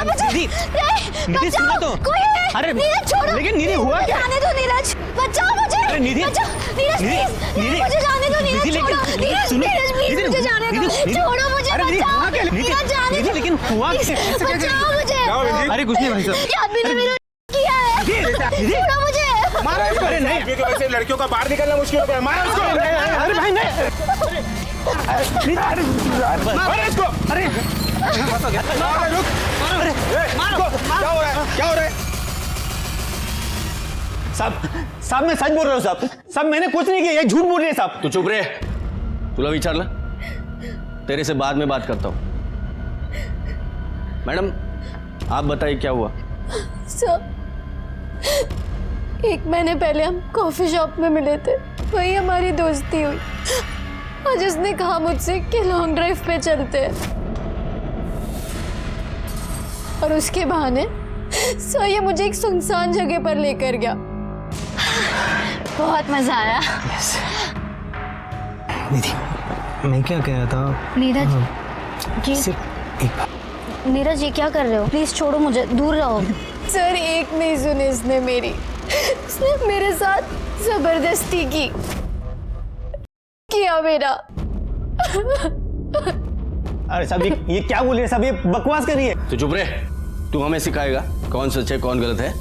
निधि, निधि सुनो तो। अरे नीरज छोड़ो। लेकिन निधि हुआ क्या? जाने दो नीरज, बचाओ मुझे। अरे निधि, नीरज निधि, मुझे जाने दो नीरज, निधि, छोड़ो। लेकिन नीरज सुनो, प्लीज निधि, मुझे जाने दो, निधि, छोड़ो मुझे, अरे निधि, बचाओ। हुआ क्या? निधि, नीरज जाने निधि, दो। लेकिन हुआ क्या? बचाओ मुझे। अरे कुछ नहीं भाई साहब। क्या आदमी ने मेरा किया है? निधि, छोड़ो मुझे। मारा इसको। अरे नहीं। की वजह से लड़कियों का बाहर निकलना मुश्किल हो गया। मारा इसको। अरे भाई नहीं। मारा इसको। अरे मारा, रुक। अरे क्या हो रहा है? क्या हो रहा है? साहब मैं सच बोल रहा हूँ साहब मैंने कुछ नहीं किया, ये झूठ बोल रहे हैं साहब। तू चुप रहे, तुला विचारलं, तेरे से बाद में बात करता हूँ। मैडम आप बताइए क्या हुआ? सर, 1 महीने पहले हम कॉफी शॉप में मिले थे, वही हमारी दोस्ती हुई। आज उसने कहा मुझसे कि लॉन्ग ड्राइव पे चलते हैं, और उसके बहाने सर ये मुझे एक सुनसान जगह पर लेकर गया। बहुत मजा आया। निधि मैं क्या कह रहा था? नीरज जी, सिर्फ एक बात। नीरज ये क्या कर रहे हो? प्लीज छोड़ो मुझे, दूर रहो। सर एक नहीं सुनी इसने मेरी, उसने मेरे साथ जबरदस्ती किया मेरा। अरे साहब ये क्या बोल रहे हैं साहब, ये बकवास कर रही है। तू चुप रहे, तू हमें सिखाएगा कौन सच है कौन गलत है?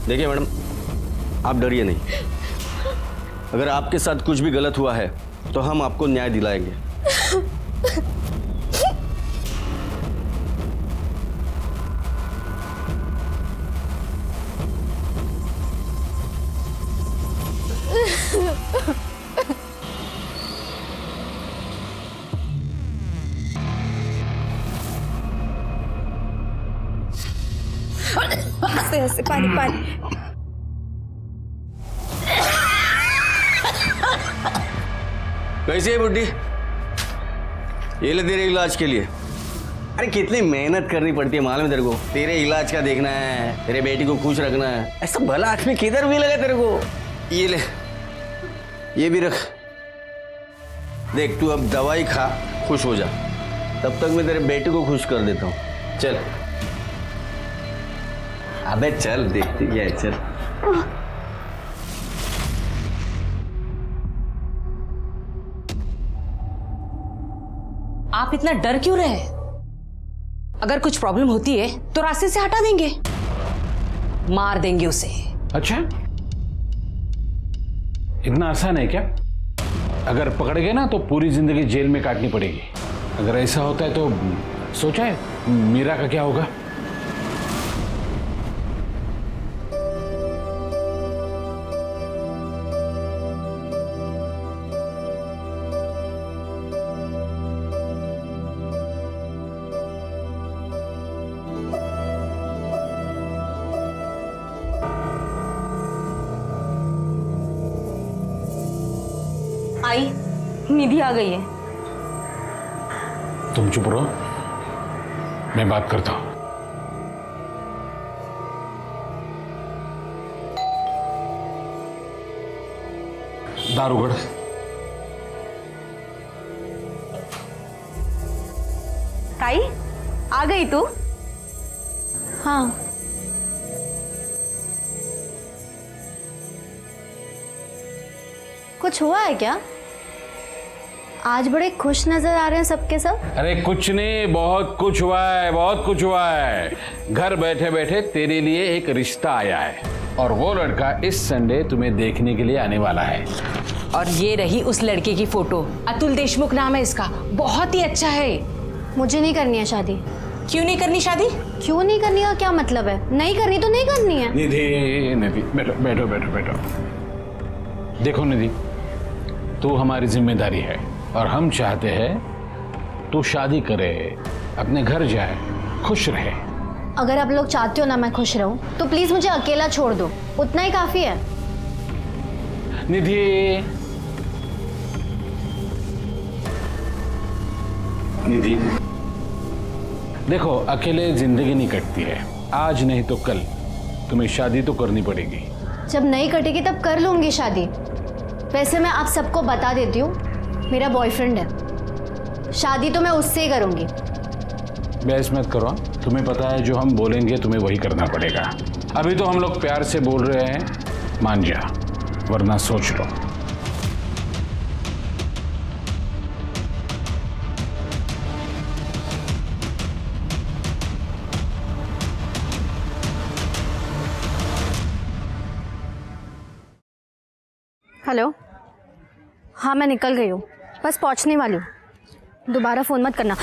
देखिए मैडम आप डरिए नहीं, अगर आपके साथ कुछ भी गलत हुआ है तो हम आपको न्याय दिलाएंगे। हंसे पानी पानी। कैसी है बुड्ढी? ये ले तेरे इलाज के लिए। अरे कितनी मेहनत करनी पड़ती है मालूम है तेरे को? तेरे इलाज का देखना है, तेरे बेटी को खुश रखना है, ऐसा भला आदमी किधर भी लगा तेरे को। ये ले, ये भी रख, देख तू अब दवाई खा, खुश हो जा, तब तक मैं तेरे बेटी को खुश कर देता हूँ। चल अबे चल, देखती क्या है, चल। आप इतना डर क्यों रहे? अगर कुछ प्रॉब्लम होती है तो रास्ते से हटा देंगे, मार देंगे उसे। अच्छा, इतना आसान है क्या? अगर पकड़ गए ना तो पूरी जिंदगी जेल में काटनी पड़ेगी। अगर ऐसा होता है तो सोचा है मीरा का क्या होगा? आई, निधि आ गई है। तुम चुप रहो, मैं बात करता हूं। दारूगढ़, ताई आ गई तू? हाँ, कुछ हुआ है क्या? आज बड़े खुश नजर आ रहे हैं सबके सब। अरे कुछ नहीं, बहुत कुछ हुआ है, बहुत कुछ हुआ है। घर बैठे बैठे तेरे लिए एक रिश्ता आया है, और वो लड़का इस संडे तुम्हें देखने के लिए आने वाला है। और ये रही उस लड़के की फोटो, अतुल देशमुख नाम है इसका, बहुत ही अच्छा है। मुझे नहीं करनी है शादी। क्यों नहीं करनी शादी? क्यों नहीं करनी का क्या मतलब है? नहीं करनी तो नहीं करनी है। निधि, निधि बैठो बैठो बैठो बैठो। देखो निधि, तू हमारी जिम्मेदारी है, और हम चाहते हैं तू शादी करे, अपने घर जाए, खुश रहे। अगर आप लोग चाहते हो ना मैं खुश रहूं, तो प्लीज मुझे अकेला छोड़ दो, उतना ही काफी है। निधि, निधि देखो, अकेले जिंदगी नहीं कटती है, आज नहीं तो कल तुम्हें शादी तो करनी पड़ेगी। जब नहीं कटेगी तब कर लूंगी शादी। वैसे मैं आप सबको बता देती हूँ, मेरा बॉयफ्रेंड है, शादी तो मैं उससे ही करूंगी। बहस मत करो। तुम्हें पता है जो हम बोलेंगे तुम्हें वही करना पड़ेगा। अभी तो हम लोग प्यार से बोल रहे हैं, मान जा, वरना सोच लो। हेलो, हाँ मैं निकल गई हूँ, बस पहुँचने वाली हूँ, दोबारा फ़ोन मत करना।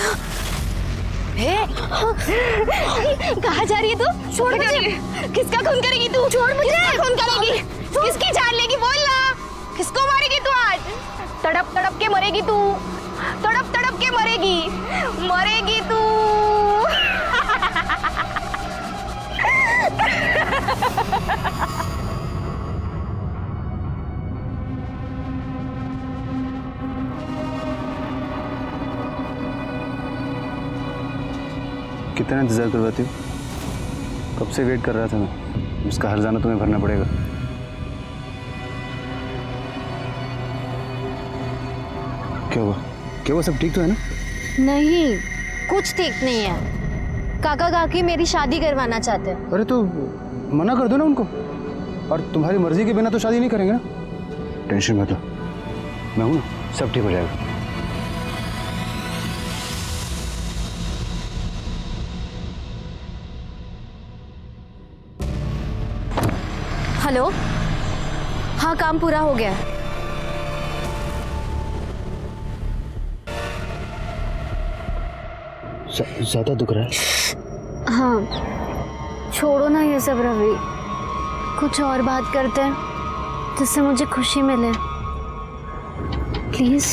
कहाँ जा रही है तू? छोड़ मुझे। किसका खून करेगी तू? छोड़ मुझे। किसका खून करेगी? किसकी जान लेगी? बोल ना, किसको मारेगी तू आज? तड़प तड़प के मरेगी तू, तड़प तड़प के मरेगी, मरेगी तू। कितना इंतज़ार करवाती हूँ? कब से वेट कर रहा था मैं। उसका हर्जाना तुम्हें भरना पड़ेगा। क्या हुआ? क्या हुआ? सब ठीक तो है ना? नहीं, कुछ ठीक नहीं है। काका काकी मेरी शादी करवाना चाहते हैं। अरे तो मना कर दो ना उनको, और तुम्हारी मर्जी के बिना तो शादी नहीं करेंगे ना। टेंशन मत लो, मैं हूँ ना, सब ठीक हो जाएगा। हेलो, हाँ काम पूरा हो गया। ज़्यादा दुख रहा है? हाँ, छोड़ो ना ये सब रवि, कुछ और बात करते हैं जिससे मुझे खुशी मिले, प्लीज।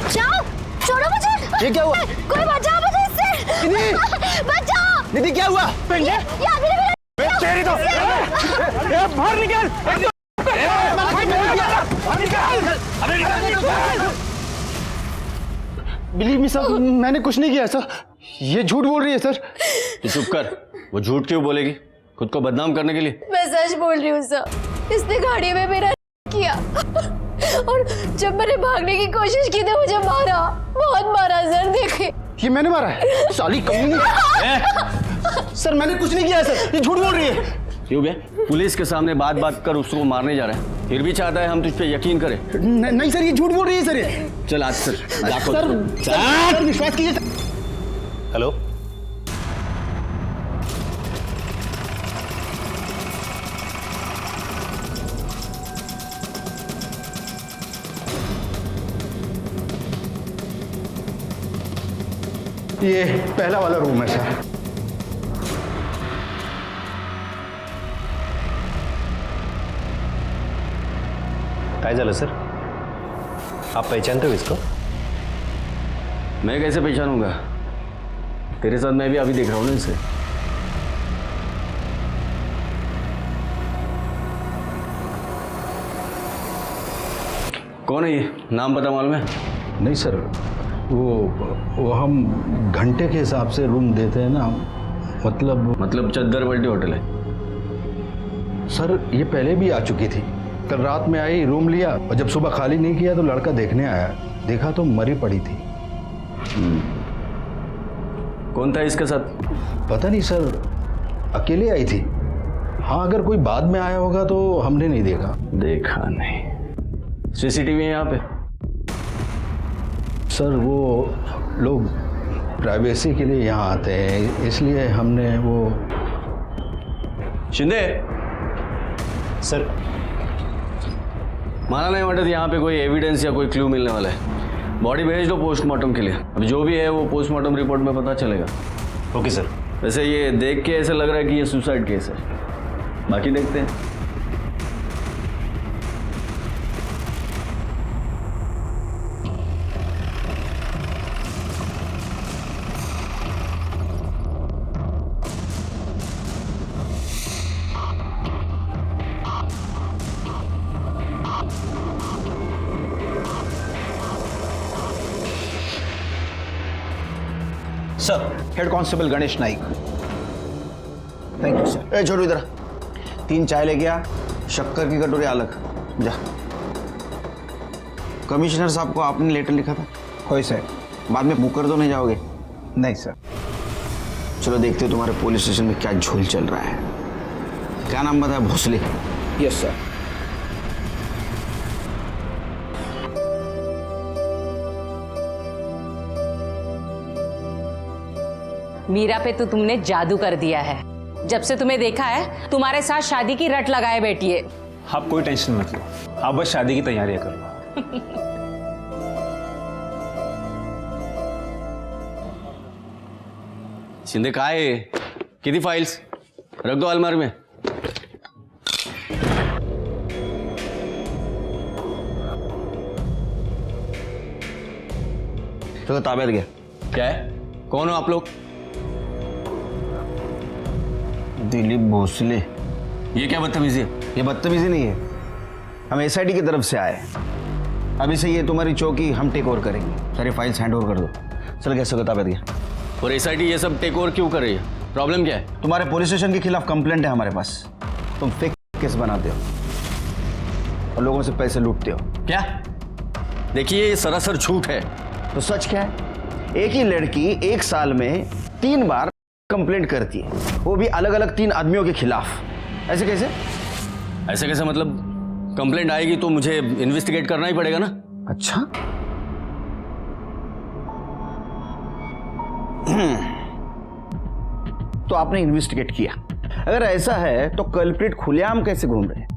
जाओ, छोड़ो मुझे। ये क्या हुआ? कोई बचाओ मुझे इससे। बचाओ। निधि क्या हुआ? ये आदमी ने मेरा तेरी तो बाहर निकल। बिलीव मी सर, मैंने कुछ नहीं किया सर। ये झूठ बोल रही है सर। तू चुप कर। वो झूठ क्यों बोलेगी? खुद को बदनाम करने के लिए? मैं सच बोल रही हूँ सर, इसने गाड़ी में मेरा किया और जब मैंने भागने की कोशिश की तो मुझे मारा, बहुत मारा सर। देखिए, ये मैंने मारा है? साली कमीनी। सर मैंने कुछ नहीं किया सर, ये झूठ बोल रही है। क्यों बे? पुलिस के सामने बात बात कर उसको मारने जा रहे हैं, फिर भी चाहता है हम तुझ पे यकीन करें? नहीं सर, ये झूठ बोल रही है सर। ये चल आज सर, सर विश्वास कीजिए। हेलो, ये पहला वाला रूम है सर। काय झालं सर? आप पहचानते हो इसको? मैं कैसे पहचानूंगा? तेरे साथ मैं भी अभी देख रहा हूँ ना इसे। कौन है ये? नाम पता मालूम है? नहीं सर, वो हम घंटे के हिसाब से रूम देते हैं ना, मतलब चद्दर बल्टी होटल है? सर ये पहले भी आ चुकी थी। कल रात में आई, रूम लिया और जब सुबह खाली नहीं किया तो लड़का देखने आया, देखा तो मरी पड़ी थी। कौन था इसके साथ? पता नहीं सर, अकेले आई थी। हाँ, अगर कोई बाद में आया होगा तो हमने नहीं देखा। देखा नहीं। सीसीटीवी है यहाँ पे? सर वो लोग प्राइवेसी के लिए यहाँ आते हैं, इसलिए हमने वो। शिंदे सर माना नहीं वाटत यहाँ पे कोई एविडेंस या कोई क्लू मिलने वाला है। बॉडी भेज दो पोस्टमार्टम के लिए। अब जो भी है वो पोस्टमार्टम रिपोर्ट में पता चलेगा। Okay sir. वैसे ये देख के ऐसा लग रहा है कि ये सुसाइड केस है, बाकी देखते हैं। Sir, head constable Ganesh Naik. Thank you sir. ए छोटू इधर, 3 चाय लेके आ, शक्कर की कटोरी अलग। जा। कमिश्नर साहब को आपने लेटर लिखा था? होय सर। बाद में मुकर तो नहीं जाओगे? नहीं सर। चलो देखते हो तुम्हारे पुलिस स्टेशन में क्या झोल चल रहा है। क्या नाम बताया? भोसले। Yes sir. मीरा पे तो तुमने जादू कर दिया है। जब से तुम्हें देखा है तुम्हारे साथ शादी की रट लगाए बैठी है। आप कोई टेंशन मत लो, आप बस शादी की तैयारियां कर लो। शिंदे काय आहे? किती फाइल्स? रख दो अलमारी में। तो ताब्यात घ्या। क्या है? कौन हो आप लोग? दिलीप भोसले। ये क्या बदतमीजी है? ये बदतमीजी नहीं है, हम एसआईटी की तरफ से आए हैं। अभी से ये तुम्हारी चौकी हम टेक ओवर करेंगे। सारी फाइल्स हैंड ओवर कर दो। चल कैसे होगा? ताब्यात घ्या। और एसआईटी ये सब टेक ओवर क्यों कर रही है? प्रॉब्लम क्या है? तुम्हारे पुलिस स्टेशन के खिलाफ कंप्लेंट है हमारे पास। तुम फेक केस बनाते हो और लोगों से पैसे लूटते हो। क्या? देखिए ये सरासर झूठ है। तो सच क्या है? एक ही लड़की एक साल में 3 बार कंप्लेंट करती है, वो भी अलग अलग 3 आदमियों के खिलाफ। ऐसे कैसे? ऐसे कैसे मतलब? कंप्लेंट आएगी तो मुझे इन्वेस्टिगेट करना ही पड़ेगा ना। अच्छा, तो आपने इन्वेस्टिगेट किया। अगर ऐसा है तो कल्प्रिट खुलेआम कैसे घूम रहे हैं?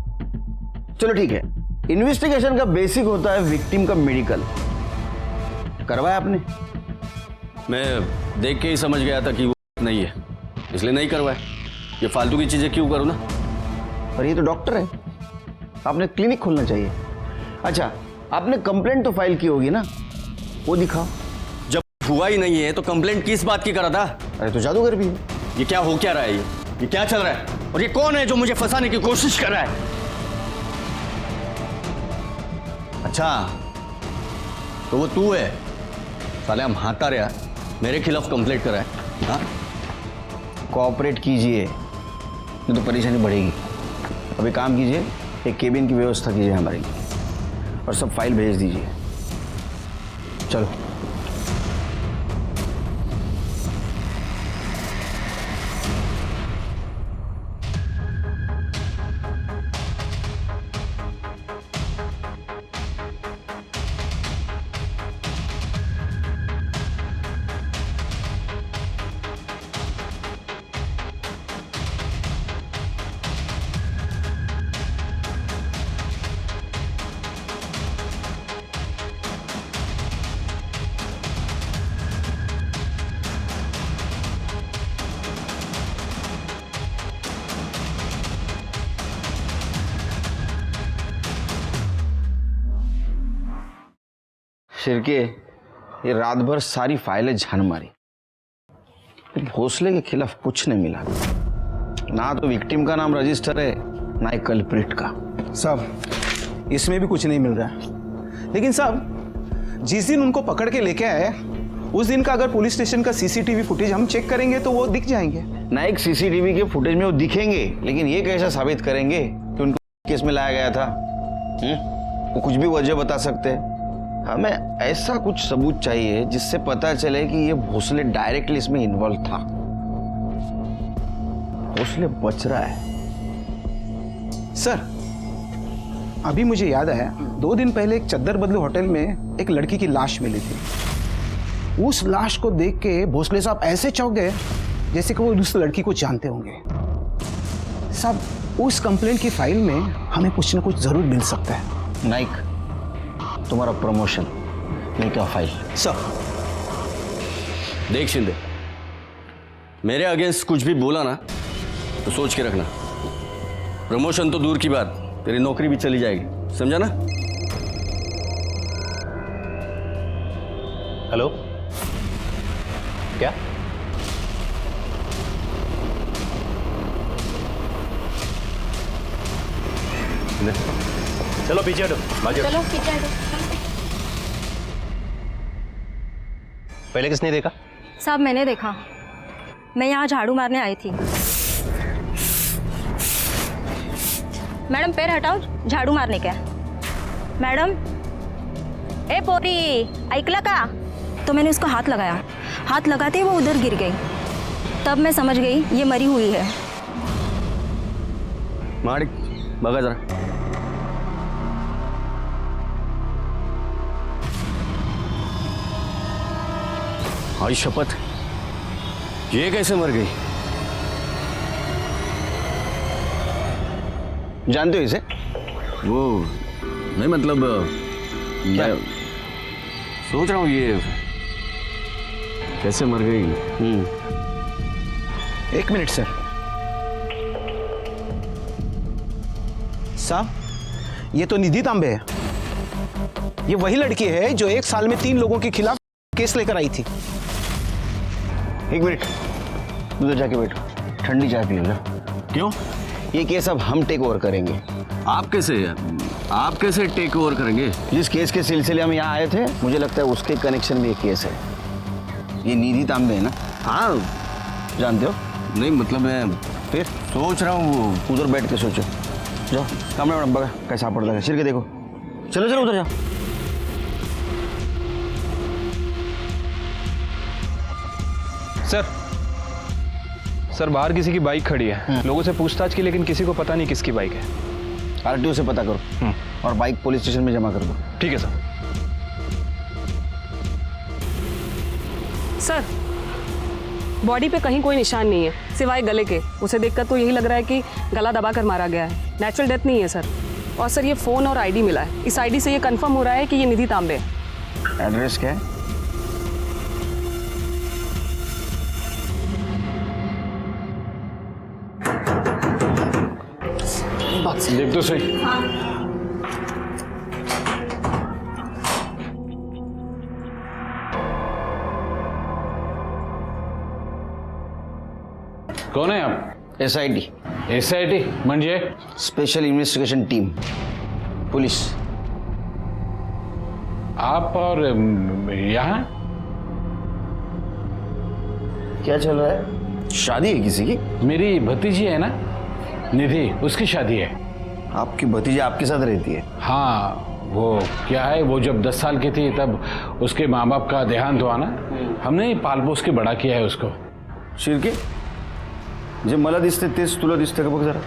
चलो ठीक है, इन्वेस्टिगेशन का बेसिक होता है विक्टिम का मेडिकल। करवाया आपने? मैं देख के ही समझ गया था कि वो नहीं है, इसलिए नहीं करवाया। ये फालतू की चीजें क्यों करूं ना। पर ये तो डॉक्टर है, आपने क्लिनिक खोलना चाहिए। अच्छा, आपने कंप्लेंट तो फाइल की होगी ना, वो दिखाओ। जब हुआ ही नहीं है तो कंप्लेंट किस बात की करा था? अरे तो जादूगर भी है। ये क्या हो क्या रहा है? ये क्या चल रहा है? और ये कौन है जो मुझे फंसाने की कोशिश कर रहा है? अच्छा, तो वो तू है? साले हम हाथा रहा मेरे खिलाफ कंप्लेंट करा है। हाँ, कोऑपरेट कीजिए, नहीं तो परेशानी बढ़ेगी। अभी काम कीजिए, एक केबिन की व्यवस्था कीजिए हमारे लिए और सब फाइल भेज दीजिए। चलो। शिरके, ये रात भर सारी फाइलें झान मारी, भोसले के खिलाफ कुछ नहीं मिला। ना तो विक्टिम का नाम रजिस्टर है, ना ही कल्प्रिट का। साहब, इसमें भी कुछ नहीं मिल रहा है। लेकिन साहब, जिस दिन उनको पकड़ के लेके आए उस दिन का अगर पुलिस स्टेशन का सीसीटीवी फुटेज हम चेक करेंगे तो वो दिख जाएंगे। ना एक सीसीटीवी के फुटेज में वो दिखेंगे, लेकिन ये कैसा साबित करेंगे कि उनको केस में लाया गया था? वो कुछ भी वजह बता सकते हैं। हमें ऐसा कुछ सबूत चाहिए जिससे पता चले कि ये भोसले डायरेक्टली इसमें इन्वॉल्व था। भोसले बच रहा है। सर, अभी मुझे याद आया, 2 दिन पहले एक चद्दर बदलू होटल में एक लड़की की लाश मिली थी। उस लाश को देख के भोसले साहब ऐसे चौंक गए जैसे कि वो उस लड़की को जानते होंगे। साहब, उस कंप्लेंट की फाइल में हमें कुछ ना कुछ जरूर मिल सकता है। नाइक, तुम्हारा प्रमोशन लेके आओ फाइल। सर। देख शिंदे, मेरे अगेंस्ट कुछ भी बोला ना तो सोच के रखना। प्रमोशन तो दूर की बात, तेरी नौकरी भी चली जाएगी, समझा ना? हेलो, क्या? चलो पीछे हटो, चलो पीछे हटो। पहले किसने देखा? साहब, मैंने देखा। मैं यहाँ झाड़ू मारने आई थी। मैडम, पैर हटाओ, झाड़ू मारने का। मैडम, ए पोरी, ऐकला का? तो मैंने उसको हाथ लगाया। हाथ लगाते ही वो उधर गिर गई। तब मैं समझ गई ये मरी हुई है। माणिक बघा जरा। आई शपथ, ये कैसे मर गई? जानते हो इसे? वो नहीं, मतलब क्या? मैं सोच रहा हूँ ये कैसे मर गई। एक मिनट सर। साहब, ये तो निधि तांबे है। ये वही लड़की है जो 1 साल में 3 लोगों के खिलाफ केस लेकर आई थी। एक मिनट, उधर जाके बैठो, ठंडी चाय पियो ना। क्यों? ये केस अब हम टेक ओवर करेंगे। आप कैसे टेक ओवर करेंगे? जिस केस के सिलसिले हम यहाँ आए थे, मुझे लगता है उसके कनेक्शन में ये केस है। ये निधि तांबे है ना? हाँ, जानते हो? नहीं मतलब मैं फिर सोच रहा हूँ वो। उधर बैठ के सोचो। जाओ कमरे में बगा कैसा पड़ लगा, सिर के देखो। चलो चलो उधर जाओ। सर बाहर किसी की बाइक खड़ी है, लोगों से पूछताछ की, लेकिन किसी को पता नहीं किसकी बाइक है। आरटीओ से पता करो और बाइक पुलिस स्टेशन में जमा कर दो। ठीक है सर। सर, बॉडी पे कहीं कोई निशान नहीं है सिवाय गले के। उसे देखकर तो यही लग रहा है कि गला दबाकर मारा गया है। नेचुरल डेथ नहीं है सर। और सर ये फ़ोन और आईडी मिला है। इस आईडी से ये कंफर्म हो रहा है कि ये निधि तांबे है। एड्रेस क्या है? देख तो सही। कौन है आप? SIT, SIT म्हणजे? Special investigation team, police. आप और यहाँ क्या चल रहा है? शादी है किसी की? मेरी भतीजी है ना निधि, उसकी शादी है। आपकी भतीजी आपके साथ रहती है? हाँ, वो क्या है, वो जब 10 साल की थी तब उसके माँ बाप का देहांत हुआ ना, हमने ही पाल पोस के बड़ा किया है उसको। शिरके, जे मला दिसते तेच तुला दिसते का? बघ जरा,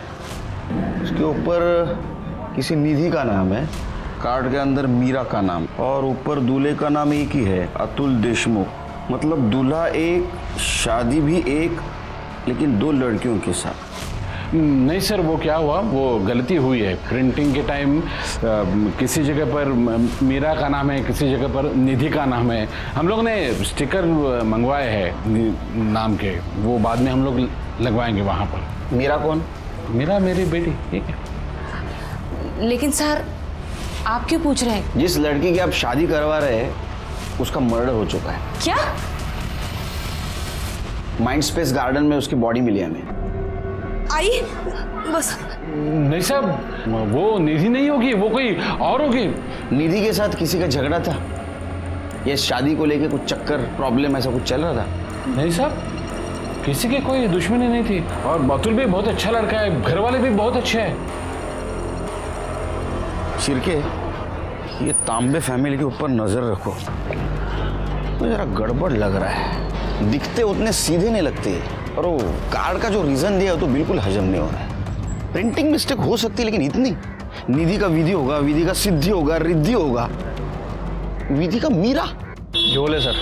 उसके ऊपर किसी निधि का नाम है, कार्ड के अंदर मीरा का नाम, और ऊपर दूल्हे का नाम एक ही है, अतुल देशमुख। मतलब दूल्हा एक, शादी भी एक, लेकिन 2 लड़कियों के साथ। नहीं सर, वो क्या हुआ, वो गलती हुई है। प्रिंटिंग के टाइम किसी जगह पर मीरा का नाम है, किसी जगह पर निधि का नाम है। हम लोग ने स्टिकर मंगवाए हैं नाम के, वो बाद में हम लोग लगवाएंगे वहाँ पर। मीरा कौन? मीरा मेरी बेटी। ठीक है। लेकिन सर, आप क्यों पूछ रहे हैं? जिस लड़की की आप शादी करवा रहे हैं उसका मर्डर हो चुका है। क्या? माइंड स्पेस गार्डन में उसकी बॉडी मिली हमें। आई बस। नहीं साहब, वो निधि नहीं होगी, वो कोई और होगी। निधि के साथ किसी का झगड़ा था? ये शादी को लेके कुछ चक्कर, प्रॉब्लम ऐसा कुछ चल रहा था? नहीं साहब, किसी की कोई दुश्मनी नहीं थी। और अतुल भी बहुत अच्छा लड़का है, घर वाले भी बहुत अच्छे हैं। शिरके, ये तांबे फैमिली के ऊपर नजर रखो, तो जरा गड़बड़ लग रहा है। दिखते उतने सीधे नहीं लगते, और वो कार्ड का जो रीजन दिया तो बिल्कुल हजम नहीं हो रहा है। प्रिंटिंग मिस्टेक हो सकती है, लेकिन इतनी? निधि का विधि होगा, विधि का सिद्धि होगा, रिद्धि होगा, विधि का मीरा। जो बोले सर।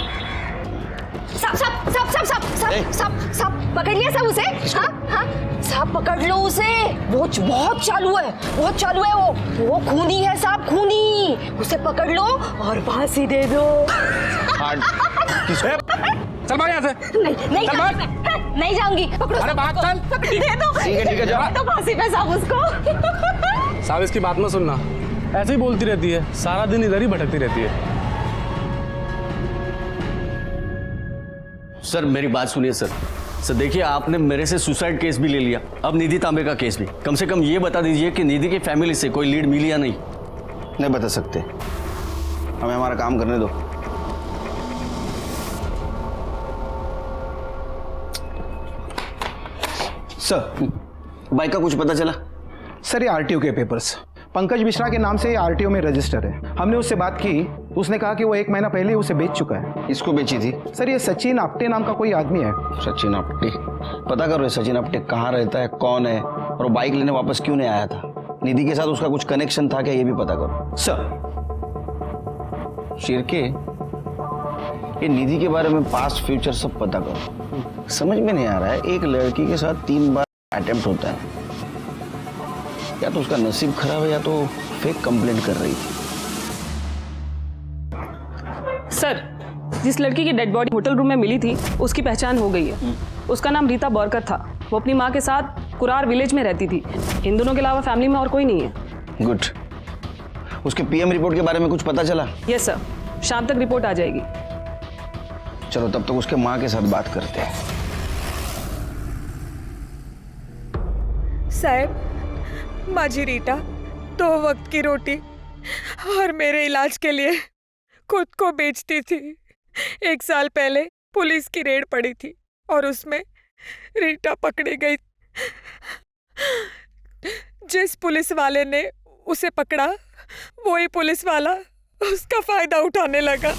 सब सब सब सब सब सब सब सब पकड़ लिया सब उसे? हाँ हाँ, सब पकड़ लो उसे। वो बहुत चालू है, बहुत चालू है। वो खूनी है साहब, खूनी। उसे पकड़ लो और फांसी दे दो। चल भाग यहाँ से। नहीं चल भाग। नहीं जाऊंगी। पकड़ो। अरे भाग चल। दे दो। ठीक है जाओ। तो फांसी पे साहब उसको। साहब इसकी बात मत सुनना, ऐसे ही बोलती रहती है, सारा दिन इधर ही भटकती रहती है। सर मेरी बात सुनिए सर। सर देखिए, आपने मेरे से सुसाइड केस भी ले लिया, अब निधि तांबे का केस भी। कम से कम ये बता दीजिए कि निधि की फैमिली से कोई लीड मिली या नहीं? नहीं बता सकते, हमें हमारा काम करने दो। सर, बाइक का कुछ पता चला? सर, ये आरटीओ के पेपर्स, पंकज मिश्रा के नाम से आरटीओ में रजिस्टर है। हमने उससे बात की, उसने कहा कि वो 1 महीना पहले उसे बेच चुका है। इसको बेची थी? सर ये सचिन आप्टे नाम का कोई आदमी है। सचिन आप्टे? पता करो सचिन आप्टे कहाँ रहता है, कौन है, और वो बाइक लेने वापस क्यों नहीं आया था। निधि के साथ उसका कुछ कनेक्शन था क्या, ये भी पता करो। सर शिरके, ये निधि के बारे में पास्ट फ्यूचर सब पता करो। समझ में नहीं आ रहा है, एक लड़की के साथ 3 बार अटेम्प्ट होता है। या तो उसका नसीब खराब है या तो फेक कंप्लेंट कर रही थी। सर, जिस लड़की की डेड बॉडी होटल रूम में मिली थी उसकी पहचान हो गई है। उसका नाम रीता बरकर था। वो अपनी माँ के साथ कुरार विलेज में रहती थी। इन दोनों के अलावा फैमिली में और कोई नहीं है। गुड। उसके पीएम रिपोर्ट के बारे में कुछ पता चला? यस सर, शाम तक रिपोर्ट आ जाएगी। चलो तब तक उसके माँ के साथ बात करते हैं। साहब, माझी रीटा 2 वक्त की रोटी और मेरे इलाज के लिए खुद को बेचती थी। 1 साल पहले पुलिस की रेड पड़ी थी और उसमें रीटा पकड़ी गई। जिस पुलिस वाले ने उसे पकड़ा वही पुलिस वाला उसका फायदा उठाने लगा।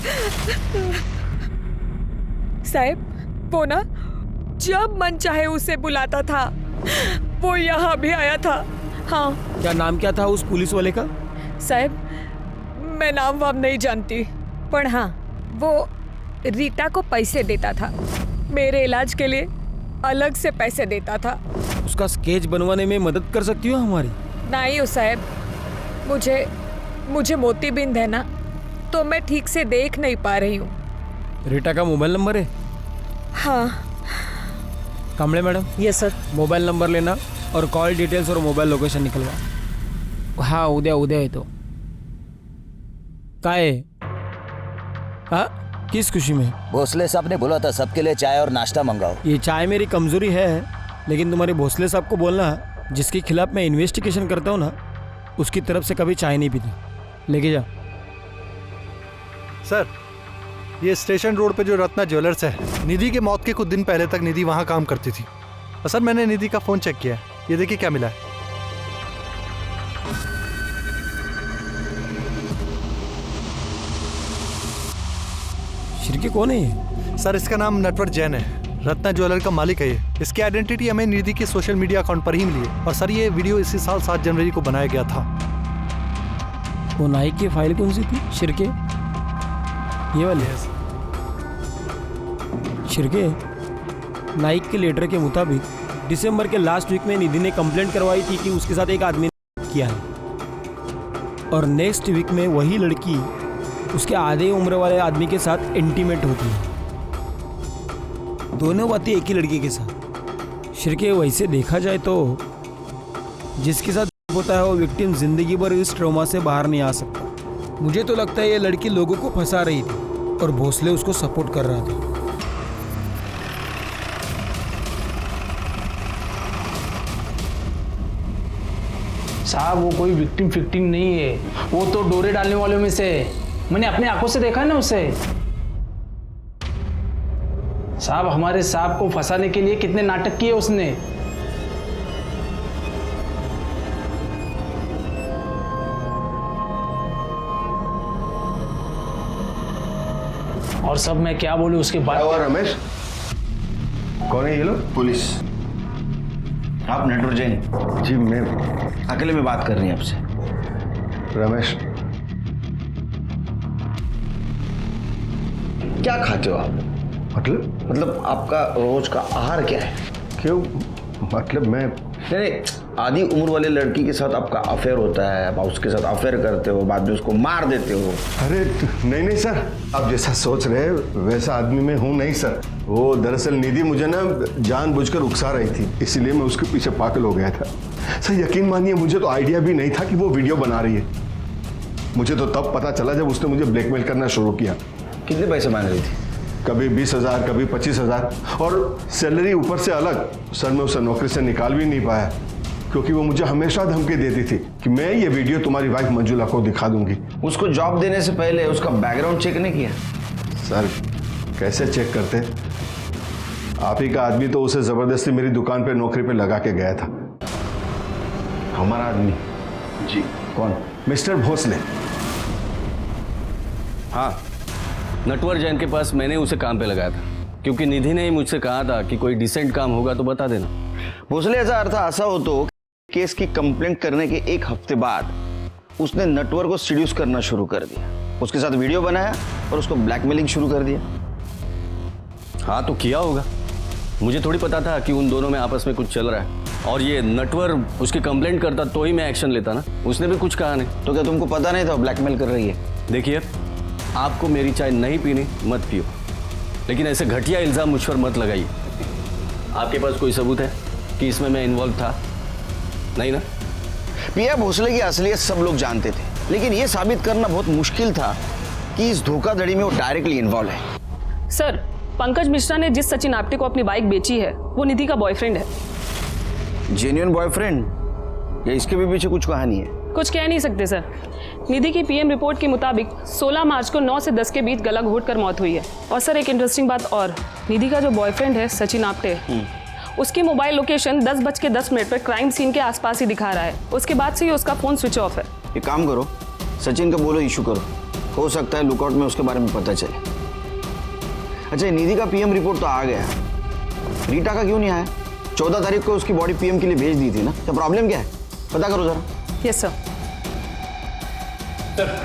साहब, वो ना जब मन चाहे उसे बुलाता था, वो यहाँ भी आया था। हाँ। क्या नाम क्या था उस पुलिस वाले का? साहब, मैं नाम वाम नहीं जानती, पर हाँ, वो रीटा को पैसे देता था। मेरे इलाज के लिए अलग से पैसे देता था। उसका स्केच बनवाने में मदद कर सकती हो हमारी? नहीं हो साहब, मुझे मोतीबिंद है ना, तो मैं ठीक से देख नहीं पा रही हूँ। रीटा का मोबाइल नंबर है? हाँ। Kamble madam? Yes sir. Mobile number लेना और कॉल डिटेल्स और मोबाइल लोकेशन निकलवा। हाँ, उद्या है तो का है? हाँ, किस खुशी में? भोसले साहब ने बोला था सबके लिए चाय और नाश्ता मंगाओ। ये चाय मेरी कमजोरी है, लेकिन तुम्हारे भोसले साहब को बोलना जिसके खिलाफ मैं इन्वेस्टिगेशन करता हूँ ना, उसकी तरफ से कभी चाय नहीं पीती। लेके जा। सर, ये स्टेशन रोड पे जो रत्ना ज्वेलर्स है, निधि के मौत के कुछ दिन पहले तक निधि वहाँ काम करती थी। और सर, मैंने निधि का फ़ोन चेक किया, ये देखिए क्या मिला है। शिरके कौन है ये? सर, इसका नाम नटवर जैन है, रत्ना ज्वेलर का मालिक है ये। इसकी आइडेंटिटी हमें निधि के सोशल मीडिया अकाउंट पर ही मिली है। और सर, ये वीडियो इसी साल 7 जनवरी को बनाया गया था। वो नाइक की फाइल कौन सी थी शिरके? ये वाली? शिरके, नाइक के लेटर के मुताबिक दिसंबर के लास्ट वीक में निधि ने कंप्लेंट करवाई थी कि उसके साथ एक आदमी ने किया है, और नेक्स्ट वीक में वही लड़की उसके आधे उम्र वाले आदमी के साथ इंटीमेट होती है। दोनों बातें एक ही लड़की के साथ। शिरके, वैसे देखा जाए तो जिसके साथ होता है वो विक्टिम जिंदगी भर इस ट्रॉमा से बाहर नहीं आ सकता। मुझे तो लगता है ये लड़की लोगों को फंसा रही थी और भोसले उसको सपोर्ट कर रहा था। साहब, वो कोई विक्टिम फिक्टिम नहीं है, वो तो डोरे डालने वालों में से है। मैंने अपने आंखों से देखा है ना उसे। साहब, हमारे साहब को फंसाने के लिए कितने नाटक किए उसने। और सब मैं क्या बोलूं उसके बाद। रमेश, कौन है ये लोग? पुलिस। आप नटवर जैन? जी, मैं अकेले में बात कर रही हैं आपसे। रमेश, क्या खाते हो आप? मतलब आपका रोज का आहार क्या है? क्यों? मतलब मैं नहीं, आधी उम्र वाले लड़की के साथ आपका अफेयर होता है, आप उसके साथ अफेयर करते हो, बाद में उसको मार देते हो। अरे नहीं सर, आप जैसा सोच रहे हैं वैसा आदमी मैं हूँ नहीं सर। वो दरअसल निधि मुझे ना जानबूझकर उकसा रही थी, इसीलिए मैं उसके पीछे पागल हो गया था। सर यकीन मानिए, मुझे तो आइडिया भी नहीं था कि वो वीडियो बना रही है। मुझे तो तब पता चला जब उसने मुझे ब्लैकमेल करना शुरू किया। कितने पैसे मांग रही थी? कभी 20,000, कभी 25,000, और सैलरी ऊपर से अलग। सर मैं उसे नौकरी से निकाल भी नहीं पाया, क्योंकि वो मुझे हमेशा धमकी देती थी कि मैं ये वीडियो तुम्हारी वाइफ मंजुला को दिखा दूंगी। उसको जॉब देने से पहले उसका बैकग्राउंड चेक नहीं किया? सर कैसे चेक करते? आप ही का आदमी तो उसे जबरदस्ती मेरी दुकान पे नौकरी पे लगा के गया था। हमारा आदमी? जी। कौन? मिस्टर भोसले। हाँ, नटवर जैन के पास मैंने उसे काम पे लगाया था, क्योंकि निधि ने ही मुझसे कहा था कि कोई डिसेंट काम होगा तो बता देना। भोसले, ऐसा अर्थ ऐसा हो तो केस की कंप्लेंट करने के 1 हफ्ते बाद उसने नटवर को सीड्यूस करना शुरू कर दिया, उसके साथ वीडियो बनाया और उसको ब्लैकमेलिंग शुरू कर दिया। हाँ तो किया होगा, मुझे थोड़ी पता था कि उन दोनों में आपस में कुछ चल रहा है। और ये नटवर उसकी कंप्लेंट करता तो ही मैं एक्शन लेता ना, उसने भी कुछ कहा नहीं। तो क्या तुमको पता नहीं था ब्लैकमेल कर रही है? देखिए, आपको मेरी चाय नहीं पीनी मत पियो, लेकिन ऐसे घटिया इल्जाम मुझ पर मत लगाइए। आपके पास कोई सबूत है कि इसमें मैं इन्वॉल्व था? नहीं ना? पिया भोसले की असलियत सब लोग जानते थे, लेकिन यह साबित करना बहुत मुश्किल था कि इस धोखाधड़ी में वो डायरेक्टली इन्वॉल्व है। सर, पंकज मिश्रा ने जिस सचिन आप्टे को अपनी बाइक बेची है वो निधि का बॉयफ्रेंड है। जेन्युइन बॉयफ्रेंड या इसके भी पीछे कुछ कहानी है? कुछ कह नहीं सकते सर। निधि की पीएम रिपोर्ट के मुताबिक 16 मार्च को 9 से 10 के बीच गला घोटकर मौत हुई है। और सर एक इंटरेस्टिंग बात और, निधि का जो बॉयफ्रेंड है सचिन आप्टे, उसकी मोबाइल लोकेशन 10:10 पर क्राइम सीन के आसपास ही दिखा रहा है। उसके बाद से ही उसका फोन स्विच ऑफ है। एक काम करो, सचिन का बोलो इशू करो, हो सकता है लुकआउट में उसके बारे में पता चले। अच्छा, निधि का पीएम रिपोर्ट तो आ गया, रीटा का क्यों नहीं आया? 14 तारीख को उसकी बॉडी पीएम के लिए भेज दी थी ना, तो प्रॉब्लम क्या है? पता करो जरा। Yes sir. सर,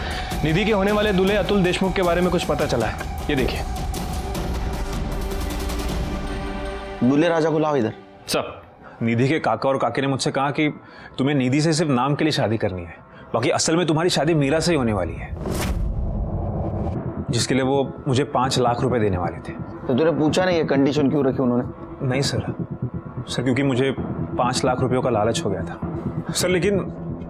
निधि के होने वाले दूल्हे अतुल देशमुख के बारे में कुछ पता चला है, ये देखिए। दूल्हे राजा को लाओ इधर। सर, निधि के काका और काकी ने मुझसे कहा कि तुम्हें निधि से सिर्फ नाम के लिए शादी करनी है, बाकी असल में तुम्हारी शादी मीरा से ही होने वाली है, जिसके लिए वो मुझे 5 लाख रुपए देने वाले थे। तो तूने पूछा नहीं ये कंडीशन क्यों रखी उन्होंने? नहीं सर, क्योंकि मुझे 5 लाख रुपयों का लालच हो गया था सर। लेकिन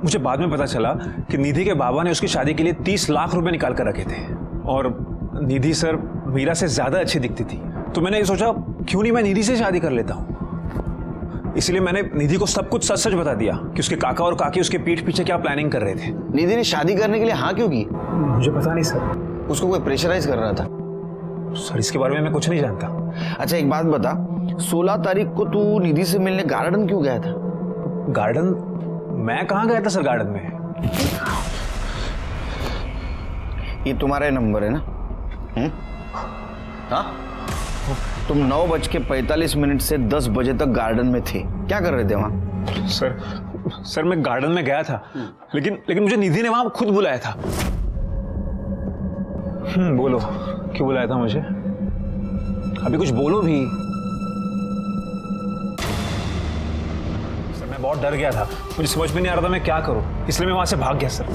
मुझे बाद में पता चला कि निधि के बाबा ने उसकी शादी के लिए 30 लाख रुपए निकाल कर रखे थे, और निधि सर मीरा से ज्यादा अच्छी दिखती थी। तो मैंने ये सोचा क्यों नहीं मैं निधि से शादी कर लेता हूँ। इसलिए मैंने निधि को सब कुछ सच सच बता दिया कि उसके काका और काकी उसके पीठ पीछे क्या प्लानिंग कर रहे थे। निधि ने शादी करने के लिए हाँ क्यों की? मुझे पता नहीं सर। उसको कोई प्रेशराइज कर रहा था? सर इसके बारे में मैं कुछ नहीं जानता। अच्छा एक बात बता, 16 तारीख को तू निधि से मिलने गार्डन क्यों गया था? गार्डन? मैं कहाँ गया था सर गार्डन में? ये तुम्हारा नंबर है ना? हाँ, तुम 9:45 से 10 बजे तक गार्डन में थे, क्या कर रहे थे वहां? सर मैं गार्डन में गया था, लेकिन मुझे निधि ने वहां खुद बुलाया था। बोलो क्यों बुलाया था मुझे? अभी कुछ बोलो भी। सर मैं बहुत डर गया था, मुझे समझ में नहीं आ रहा था मैं क्या करूं, इसलिए मैं वहां से भाग गया सर।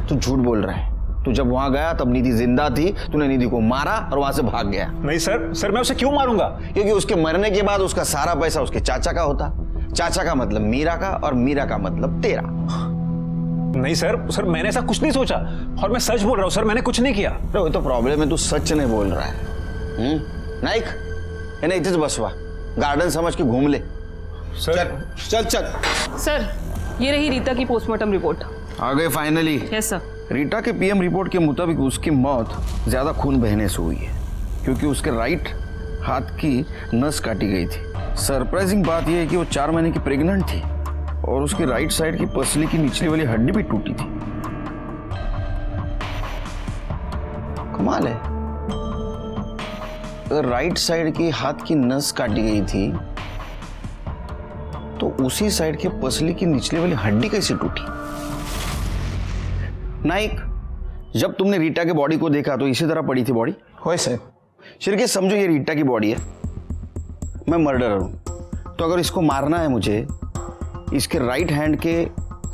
तू झूठ बोल रहा है। तू जब वहां गया तब निधि जिंदा थी, तूने निधि को मारा और वहां से भाग गया। नहीं सर मैं उसे क्यों मारूंगा? क्योंकि उसके मरने के बाद उसका सारा पैसा उसके चाचा का होता। चाचा का मतलब मीरा का और मीरा का मतलब तेरा। नहीं सर मैंने ऐसा कुछ नहीं सोचा, और मैं सच बोल रहा हूँ सर, मैंने कुछ नहीं किया। वो तो प्रॉब्लम है, तू सच नहीं बोल रहा है। नाइक इन्हें इतने बसवा, गार्डन समझ के घूम ले। चल सर ये रही रीता की पोस्टमार्टम रिपोर्ट। आ गए फाइनली? Yes sir. रीटा के पीएम रिपोर्ट के मुताबिक उसकी मौत ज्यादा खून बहने से हुई है, क्योंकि उसके राइट हाथ की नस काटी गई थी। सरप्राइजिंग बात यह है कि वो 4 महीने की प्रेग्नेंट थी और उसकी राइट साइड की पसली की निचली वाली हड्डी भी टूटी थी। कमाल है, अगर राइट साइड की हाथ की नस काटी गई थी तो उसी साइड के पसली की निचली वाली हड्डी कैसे टूटी? नाइक, जब तुमने रीटा के बॉडी को देखा तो इसी तरह पड़ी थी बॉडी? वैसे शिरके समझो ये रीटा की बॉडी है, मैं मर्डरर हूं, तो अगर इसको मारना है मुझे, इसके राइट हैंड के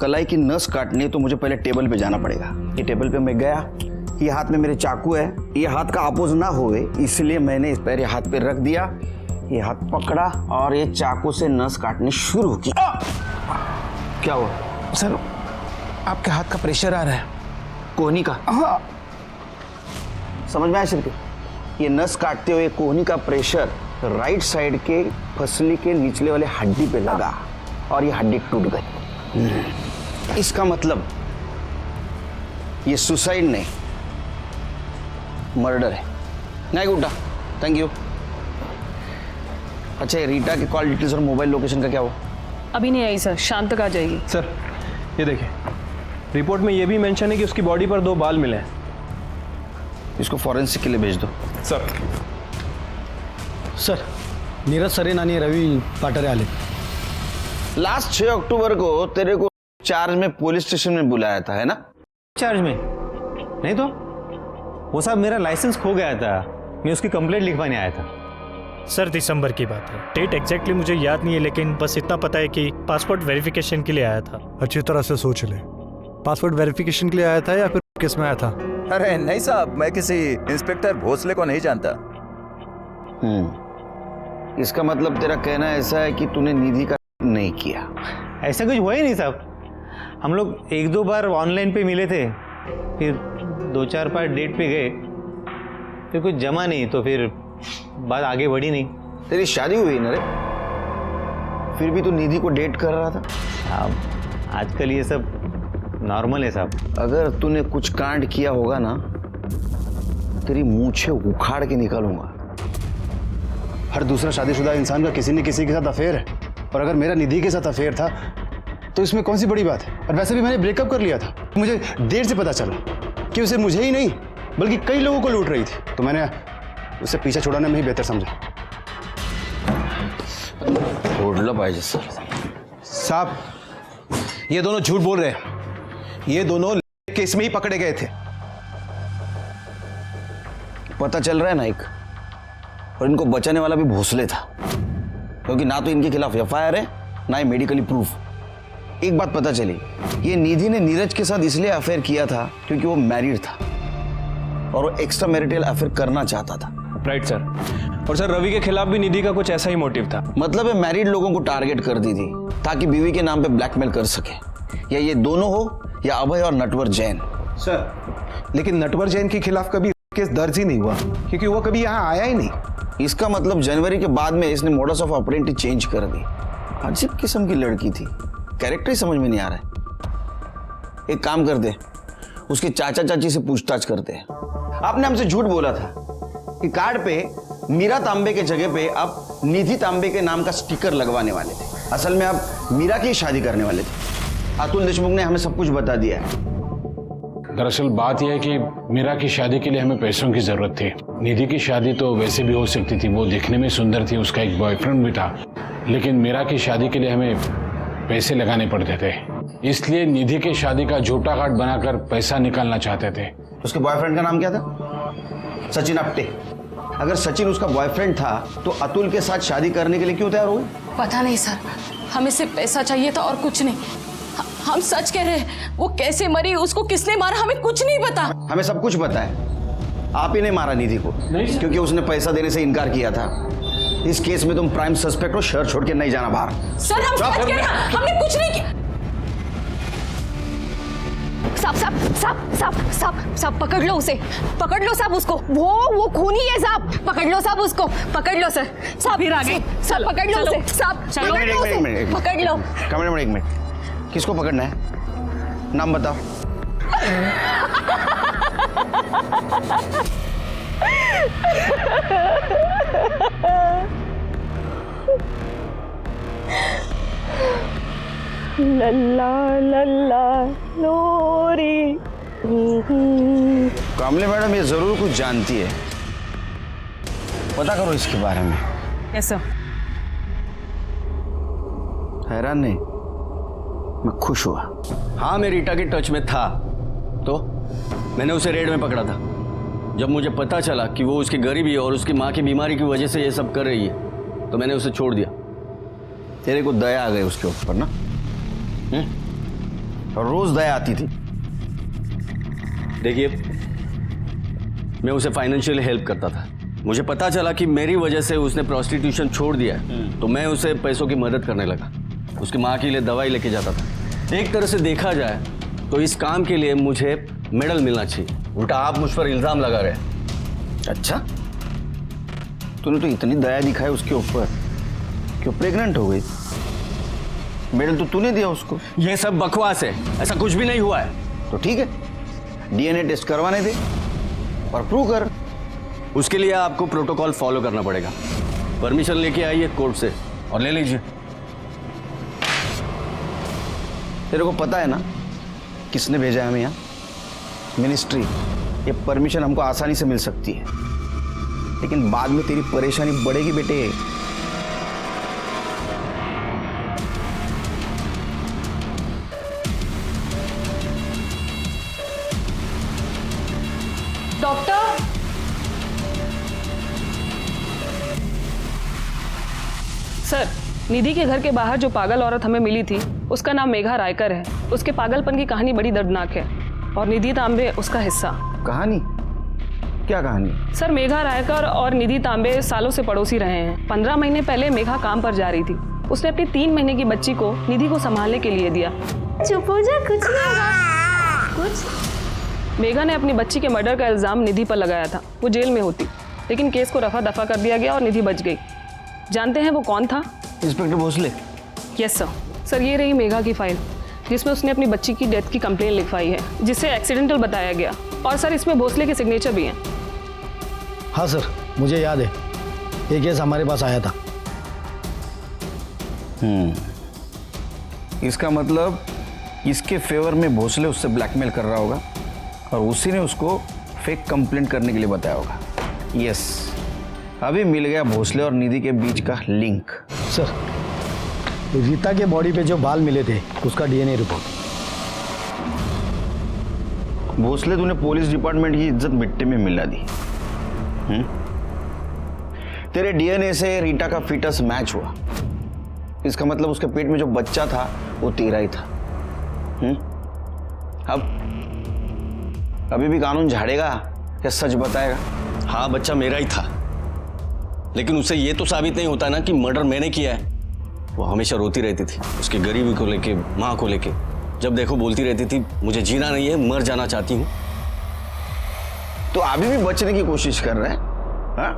कलाई की नस काटनी है, तो मुझे पहले टेबल पे जाना पड़ेगा। ये टेबल पे मैं गया, ये हाथ में मेरे चाकू है, ये हाथ का अपोज ना होए इसलिए मैंने इस पैर हाथ पे रख दिया, ये हाथ पकड़ा और ये चाकू से नस काटनी शुरू की। क्या हुआ? सर आपके हाथ का प्रेशर आ रहा है। कोहनी का? हाँ। समझ में आया शिरके? ये नस काटते हुए कोहनी का प्रेशर राइट साइड के फसली के निचले वाले हड्डी पे लगा और ये हड्डी टूट गई। इसका मतलब ये सुसाइड नहीं, मर्डर है। नहीं गुड्डा, थैंक यू। अच्छा, रीटा की कॉल डिटेल्स और मोबाइल लोकेशन का क्या हुआ? अभी नहीं आई सर, शाम तक आ जाएगी। सर ये देखिए, रिपोर्ट में ये भी मेंशन है कि उसकी बॉडी पर 2 बाल मिले हैं। इसको फॉरेंसिक के लिए भेज दो। सर। सर नीरज सरेन आणि रवि पाटरे आले। लास्ट 6 अक्टूबर को तेरे को चार्ज में पुलिस स्टेशन में बुलाया था, है ना? चार्ज में नहीं तो वो साहब मेरा लाइसेंस खो गया था, मैं उसकी कंप्लेंट लिखवाने आया था। सर दिसंबर की बात है, डेट एग्जैक्टली मुझे याद नहीं है, लेकिन बस इतना पता है कि पासपोर्ट वेरिफिकेशन के लिए आया था। अच्छी तरह से सोच ले, पासपोर्ट वेरिफिकेशन के लिए आया था या फिर किस में आया था? अरे नहीं साहब, मैं किसी इंस्पेक्टर भोसले को नहीं जानता। इसका मतलब तेरा कहना ऐसा है कि तूने निधि का नहीं किया? ऐसा कुछ हुआ ही नहीं साहब, हम लोग 1-2 बार ऑनलाइन पे मिले थे, फिर 2-4 बार डेट पे गए, फिर कुछ जमा नहीं तो फिर बात आगे बढ़ी नहीं। तेरी शादी हुई ना रे, फिर भी तू निधि को डेट कर रहा था? साहब आजकल ये सब नॉर्मल है साहब। अगर तूने कुछ कांड किया होगा ना, तेरी मूंछें उखाड़ के निकालूंगा। हर दूसरा शादीशुदा इंसान का किसी न किसी के साथ अफेयर है, और अगर मेरा निधि के साथ अफेयर था तो इसमें कौन सी बड़ी बात है? और वैसे भी मैंने ब्रेकअप कर लिया था। मुझे देर से पता चला कि उसे मुझे ही नहीं बल्कि कई लोगों को लूट रही थी, तो मैंने उसे पीछे छुड़ाने में ही बेहतर समझा। छोड़ला पाहिजे सर। साहब ये दोनों झूठ बोल रहे हैं, ये दोनों केस में ही पकड़े गए थे। पता चल रहा है ना एक, और इनको बचाने वाला भी भोसले था, क्योंकि ना तो इनके खिलाफ एफआईआर है ना ही मेडिकली प्रूफ। एक बात पता चली, ये निधि ने नीरज के साथ इसलिए अफेयर किया था क्योंकि वो मैरिड था और वो एक्स्ट्रा मैरिटल अफेयर करना चाहता था। Right sir. और सर रवि के खिलाफ भी निधि का कुछ ऐसा ही मोटिव था। मतलब है मैरिड लोगों को टारगेट कर दी थी ताकि बीवी के नाम पे ब्लैकमेल कर सके, या ये दोनों हो या अभय और नटवर जैन। सर लेकिन नटवर जैन के खिलाफ कभी केस दर्ज ही नहीं हुआ, क्योंकि वो कभी यहाँ आया ही नहीं। इसका मतलब जनवरी के बाद में इसने मोडस ऑफ ऑपरेंडी चेंज कर दी। अजीब किस्म की लड़की थी, कैरेक्टर ही समझ में नहीं आ रहा है। एक काम करते, उसके चाचा चाची से पूछताछ करते हैं। आपने हमसे झूठ बोला था कि कार्ड पे मीरा तांबे के जगह पे आप निधि तांबे के नाम का स्टिकर लगवाने वाले थे। असल में आप मीरा की शादी करने वाले थे। अतुल देशमुख ने हमें सब कुछ बता दिया है। दरअसल बात यह है कि मीरा की शादी के लिए हमें पैसों की जरूरत थी। निधि की शादी तो वैसे भी हो सकती थी, वो दिखने में सुंदर थी, उसका एक बॉयफ्रेंड भी था, लेकिन मीरा की शादी के लिए हमें पैसे लगाने पड़ते थे, इसलिए निधि की शादी का झूठा कार्ड बनाकर पैसा निकालना चाहते थे। उसके बॉयफ्रेंड का नाम क्या था? सचिन अप्टे। अगर सचिन उसका बॉयफ्रेंड था तो अतुल के साथ शादी करने के लिए क्यों तैयार हुए? पता नहीं सर, हमें सिर्फ पैसा चाहिए था और कुछ नहीं। हम सच कह रहे हैं, वो कैसे मरी, उसको किसने मारा, हमें कुछ नहीं पता। हमें सब कुछ पता है। आप ही ने मारा निधि को, क्योंकि उसने पैसा देने से इनकार किया था। इस केस में तुम प्राइम सस्पेक्ट हो, शहर छोड़ के नहीं जाना बाहर। सर हम सच कह रहे हैं, हमने कुछ नहीं किया। साहब पकड़ लो उसे, पकड़ लो साहब उसको, वो खूनी है साहब, पकड़ लो साहब उसको, पकड़ लो सर। साहब फिर आ गए, साहब पकड़ लो उसे, साहब पकड़ लो उसे, पकड़ लो। कैमरे में 1 मिनट, किसको पकड़ना है? नाम बताओ। लल्ला लल्ला लोरी। कमले मैडम ये जरूर कुछ जानती है, पता करो इसके बारे में। Yes sir. हैरान नहीं, मैं खुश हुआ। हाँ मैं रीटा के टच में था, तो मैंने उसे रेड में पकड़ा था। जब मुझे पता चला कि वो उसकी गरीबी और उसकी माँ की बीमारी की वजह से ये सब कर रही है, तो मैंने उसे छोड़ दिया। तेरे को दया आ गई उसके ऊपर ना? और रोज दया आती थी। देखिए मैं उसे फाइनेंशियली हेल्प करता था। मुझे पता चला कि मेरी वजह से उसने प्रोस्टिट्यूशन छोड़ दिया है, तो मैं उसे पैसों की मदद करने लगा। उसकी माँ के लिए दवाई लेके जाता था। एक तरह से देखा जाए तो इस काम के लिए मुझे मेडल मिलना चाहिए, उल्टा आप मुझ पर इल्जाम लगा रहे। अच्छा, तूने तो इतनी दया दिखाई उसके ऊपर क्यों प्रेग्नेंट हो गई? मेडल तो तूने दिया उसको। ये सब बकवास है, ऐसा कुछ भी नहीं हुआ है। तो ठीक है, डीएनए टेस्ट करवाने दे और प्रूव कर। उसके लिए आपको प्रोटोकॉल फॉलो करना पड़ेगा। परमिशन लेके आइए कोर्ट से और ले लीजिए। तेरे को पता है ना किसने भेजा है हमें यहाँ? मिनिस्ट्री। ये परमिशन हमको आसानी से मिल सकती है, लेकिन बाद में तेरी परेशानी बढ़ेगी बेटे। डॉक्टर, सर, निधि के घर के बाहर जो पागल औरत हमें मिली थी उसका नाम मेघा रायकर है। उसके पागलपन की कहानी बड़ी दर्दनाक है और निधि तांबे उसका हिस्सा। कहानी? क्या कहानी? सर, मेघा रायकर और निधि तांबे सालों से पड़ोसी रहे हैं। 15 महीने पहले मेघा काम पर जा रही थी। उसने अपनी 3 महीने की बच्ची को निधि को संभालने के लिए दिया। चुप हो जा, कुछ नहीं होगा। कुछ? मेघा ने अपनी बच्ची के मर्डर का इल्जाम निधि पर लगाया था। वो जेल में होती, लेकिन केस को रफा दफा कर दिया गया और निधि बच गई। जानते हैं वो कौन था? Inspector Bhosale. Yes sir. Sir, ये रही मेघा की फाइल जिसमें उसने अपनी बच्ची की डेथ की कंप्लेन लिखवाई है, जिसे एक्सीडेंटल बताया गया। और सर, इसमें भोसले के सिग्नेचर भी हैं। हाँ सर, मुझे याद है, ये केस हमारे पास आया था। इसका मतलब इसके फेवर में भोसले उससे ब्लैकमेल कर रहा होगा और उसी ने उसको फेक कंप्लेंट करने के लिए बताया होगा। यस, अभी मिल गया भोसले और निधि के बीच का लिंक। सर, रीता के बॉडी पे जो बाल मिले थे उसका डीएनए रिपोर्ट। भोसले, तूने पुलिस डिपार्टमेंट की इज्जत मिट्टी में मिला दी। तेरे डीएनए से रीटा का फीटस मैच हुआ। इसका मतलब उसके पेट में जो बच्चा था वो तेरा ही था। अब अभी भी कानून झाड़ेगा या सच बताएगा? हाँ, बच्चा मेरा ही था, लेकिन उससे ये तो साबित नहीं होता ना कि मर्डर मैंने किया है। वो हमेशा रोती रहती थी उसकी गरीबी को लेके, माँ को लेके। जब देखो बोलती रहती थी, मुझे जीना नहीं है, मर जाना चाहती हूँ। तो अभी भी बचने की कोशिश कर रहा है? हाँ?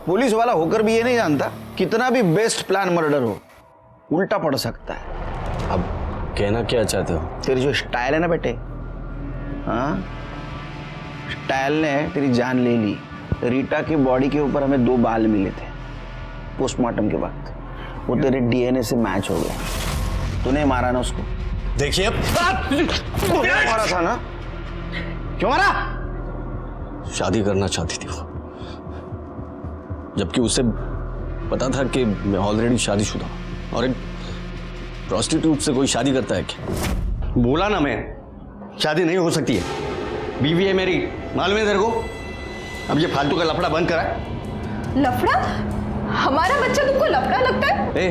पुलिस वाला होकर भी ये नहीं जानता कितना भी बेस्ट प्लान मर्डर हो, उल्टा पड़ सकता है। अब कहना क्या चाहते हो? तेरी जो स्टाइल है ना बेटे, हाँ, स्टाइल ने तेरी जान ले ली। रीटा की बॉडी के ऊपर हमें 2 बाल मिले थे पोस्टमार्टम के वक्त, वो तेरे डीएनए से मैच हो गया। तूने मारा ना उसको? देखिए, अब मारा था ना? क्यों मारा? शादी करना चाहती थी वो, जबकि उसे पता था कि मैं ऑलरेडी शादीशुदा हूं। और एक प्रोस्टिट्यूट से कोई शादी करता है क्या? बोला ना मैं, शादी नहीं हो सकती है। बीवी है मेरी, मालूम है तेरे को? अब ये फालतू का लफड़ा बंद करा। लफड़ा? हमारा बच्चा तुमको लफड़ा लगता है? ए,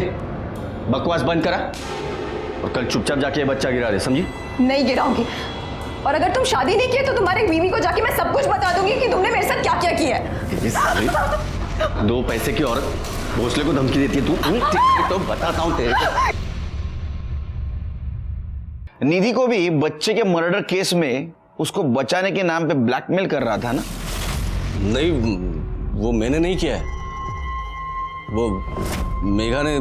बकवास बंद करा और कल चुपचाप जाके ये बच्चा गिरा दे, समझी? नहीं गिराऊंगी। और अगर तुम शादी नहीं किए तो तुम्हारी बीवी को जाके मैं सब कुछ बता दूंगी कि तुमने मेरे साथ क्या क्या किया है। 2 पैसे की औरत भोसले को धमकी देती है तू? तो बताता हूं तेरे को। निधि को भी बच्चे के मर्डर केस में उसको बचाने के नाम पे ब्लैकमेल कर रहा था ना? नहीं, वो मैंने नहीं किया है। वो मेघा ने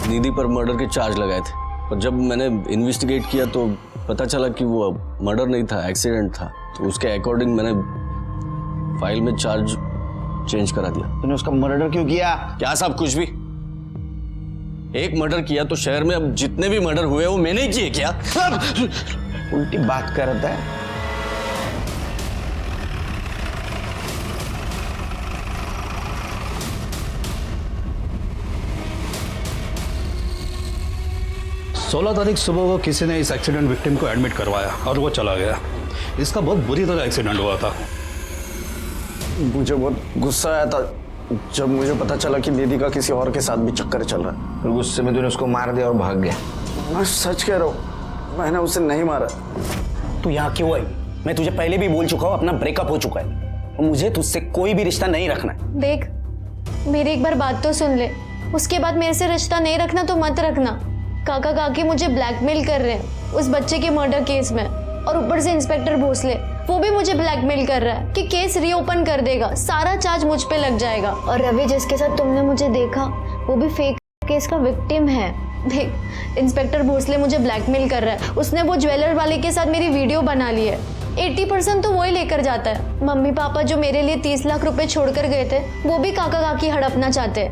निधि पर मर्डर के चार्ज लगाए थे, और जब मैंने इन्वेस्टिगेट किया तो पता चला कि वो मर्डर नहीं था, एक्सीडेंट था। तो उसके अकॉर्डिंग मैंने फाइल में चार्ज चेंज करा दिया। तूने उसका मर्डर क्यों किया? क्या सब कुछ भी? एक मर्डर किया तो शहर में अब जितने भी मर्डर हुए वो मैंने ही किए क्या? उल्टी बात करता है। सोलह तारीख सुबह को किसी ने इस एक्सीडेंट विक्टिम को एडमिट करवाया और वो चला गया। इसका बहुत बुरी तरह एक्सीडेंट हुआ था। मुझे बहुत गुस्सा आया था जब मुझे पता चला कि दीदी का किसी और के साथ भी चक्कर चल रहा है। फिर गुस्से में तूने उसको मार दिया और भाग गया। मैं सच कह रहा हूँ, मैंने उसे नहीं मारा। तू यहाँ क्यों आई? मैं तुझे पहले भी बोल चुका हूँ, अपना ब्रेकअप हो चुका है और मुझे तुझसे कोई भी रिश्ता नहीं रखना है। देख, मेरी एक बार बात तो सुन ले, उसके बाद मेरे से रिश्ता नहीं रखना तो मत रखना। काका काकी मुझे ब्लैकमेल कर रहे हैं उस बच्चे के मर्डर केस में, और ऊपर से इंस्पेक्टर भोसले वो भी मुझे ब्लैकमेल कर रहा है कि केस रीओपन कर देगा, सारा चार्ज मुझ पे लग जाएगा। और रवि जिसके साथ तुमने मुझे देखा वो भी फेक केस का विक्टिम है। देख, इंस्पेक्टर भोसले मुझे ब्लैकमेल कर रहा है। उसने वो ज्वेलर वाले के साथ मेरी वीडियो बना ली है। 80% तो वही लेकर जाता है। मम्मी पापा जो मेरे लिए 30 लाख रुपए छोड़कर गए थे वो भी काका काकी हड़पना चाहते हैं,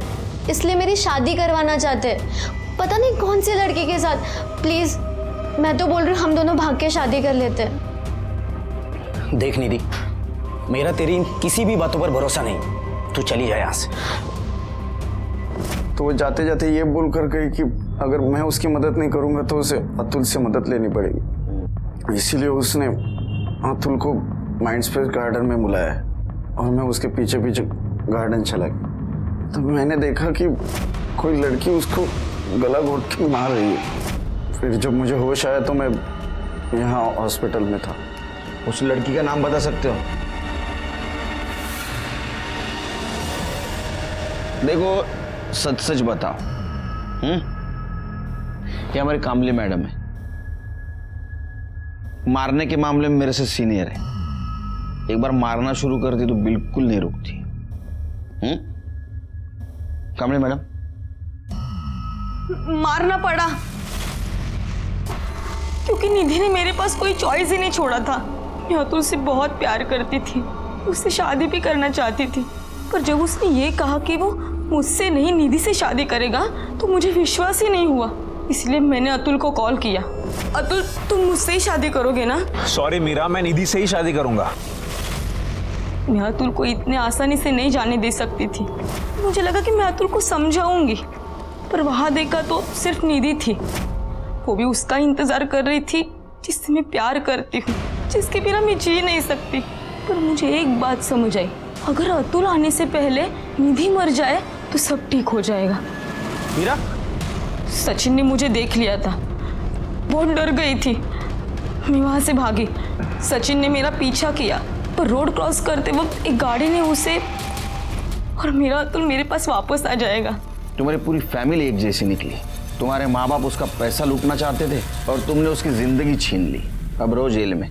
इसलिए मेरी शादी करवाना चाहते हैं। पता नहीं कौन से लड़के के साथ। प्लीज मैं तो बोल रही हूँ हम दोनों भाग के शादी कर लेते हैं। देख निधि, मेरा तेरी इन किसी भी बातों पर भरोसा नहीं। तू चली जाए यहाँ से। तो वो जाते जाते ये बोल कर गई कि अगर मैं उसकी मदद नहीं करूंगा तो उसे अतुल से मदद लेनी पड़ेगी। इसीलिए उसने अतुल को माइंडस्पेस गार्डन में बुलाया और मैं उसके पीछे पीछे गार्डन चला गया। तो मैंने देखा कि कोई लड़की उसको गला घोट के मार रही है। फिर जब मुझे होश आया तो मैं यहाँ हॉस्पिटल में था। उस लड़की का नाम बता सकते हो? देखो सच सच बताओ। ये हमारी कामली मैडम है, मारने के मामले में मेरे से सीनियर है। एक बार मारना शुरू करती तो बिल्कुल नहीं रुकती। कामली मैडम, मारना पड़ा क्योंकि निधि ने मेरे पास कोई चॉइस ही नहीं छोड़ा था। मैं अतुल से बहुत प्यार करती थी, उससे शादी भी करना चाहती थी, पर जब उसने ये कहा कि वो मुझसे नहीं निधि से शादी करेगा तो मुझे विश्वास ही नहीं हुआ। इसलिए मैंने अतुल को कॉल किया। अतुल, तुम मुझसे ही शादी करोगे ना? सॉरी मीरा, मैं निधि से ही शादी करूंगा। मैं अतुल को इतने आसानी से नहीं जाने दे सकती थी। मुझे लगा कि मैं अतुल को समझाऊंगी, पर वहां देखा तो सिर्फ निधि थी। वो भी उसका इंतजार कर रही थी जिससे मैं प्यार करती हूँ, जिसके बिना मैं जी नहीं सकती। पर मुझे एक बात समझ आई, अगर अतुल आने से पहले निधि मर जाए तो सब ठीक हो जाएगा। मीरा, सचिन ने मुझे देख लिया था, बहुत डर गई थी। मैं वहां से भागी। सचिन ने मेरा पीछा किया, पर रोड क्रॉस करते वक्त एक गाड़ी ने उसे, और मेरा अतुल मेरे पास वापस आ जाएगा। तुम्हारी पूरी फैमिली एक जैसी निकली। तुम्हारे माँ बाप उसका पैसा लूटना चाहते थे और तुमने उसकी जिंदगी छीन ली। अब रो जेल में।